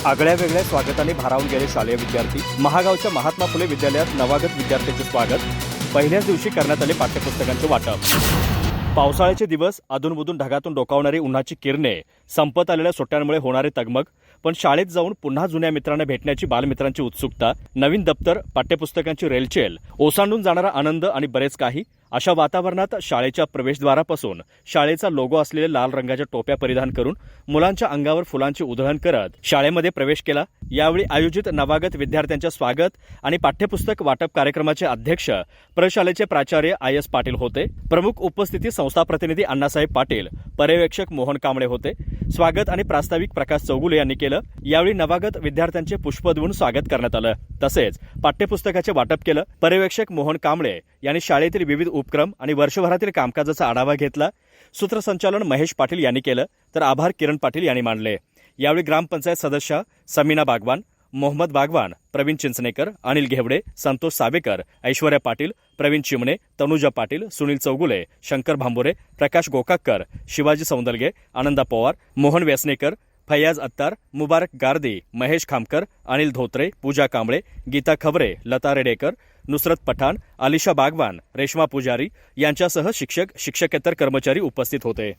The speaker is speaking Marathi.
आगळ्या वेगळ्या स्वागताने भारावून गेले शालेय विद्यार्थी। महागावच्या महात्मा फुले विद्यालयात नवागत विद्यार्थ्यांचे स्वागत। पहिल्याच दिवशी करण्यात आले पाठ्यपुस्तकांचे वाटप। पावसाळ्याचे दिवस, अधूनमधून ढगातून डोकावणारी उन्हाची किरणे, संपत आलेल्या सुट्ट्यांमुळे होणारे तगमग, पण शाळेत जाऊन पुन्हा जुन्या मित्रांना भेटण्याची बालमित्रांची उत्सुकता, नवीन दप्तर, पाठ्यपुस्तकांची रेलचेल, ओसांडून जाणारा आनंद आणि बरेच काही। अशा वातावरणात शाळेच्या प्रवेशद्वारापासून शाळेचा लोगो असलेल्या लाल रंगाच्या टोप्या परिधान करून मुलांच्या अंगावर फुलांची उधळण करत शाळेमध्ये प्रवेश केला। यावेळी आयोजित नवागत विद्यार्थ्यांच्या स्वागत आणि पाठ्यपुस्तक वाटप कार्यक्रमाचे अध्यक्ष प्रशालेचे प्राचार्य आय.एस. पाटील होते। प्रमुख उपस्थिती संस्था प्रतिनिधी अण्णासाहेब पाटील, पर्यवेक्षक मोहन कांबळे होते। स्वागत आणि प्रास्ताविक प्रकाश चौगुले यांनी केलं। यावेळी नवागत विद्यार्थ्यांचे पुष्प देऊन स्वागत करण्यात आलं, तसेच पाठ्यपुस्तकाचे वाटप केलं। पर्यवेक्षक मोहन कांबळे यांनी शाळेतील विविध उपक्रम आणि वर्षभरातील कामकाजाचा आढावा घेतला। सूत्रसंचालन महेश पाटील यांनी केलं, तर आभार किरण पाटील यांनी मानले। यावेळी ग्रामपंचायत सदस्य समीना बागवान, मोहम्मद बागवान, प्रवीण चिंचनेकर, अनिल घेवडे, संतोष सावेकर, ऐश्वर्या पाटील, प्रवीण चिमणे, तनुजा पाटील, सुनील चौगुले, शंकर भांबोरे, प्रकाश गोकाक्कर, शिवाजी सौंदलगे, आनंदा पवार, मोहन व्यसनेकर, फैयाज अत्तार, मुबारक गारदी, महेश खामकर, अनिल धोत्रे, पूजा कांबळे, गीता खबरे, लता रेडेकर, नुसरत पठाण, अलिशा बागवान, रेश्मा पुजारी यांच्यासह शिक्षक, शिक्षकेतर कर्मचारी उपस्थित होते।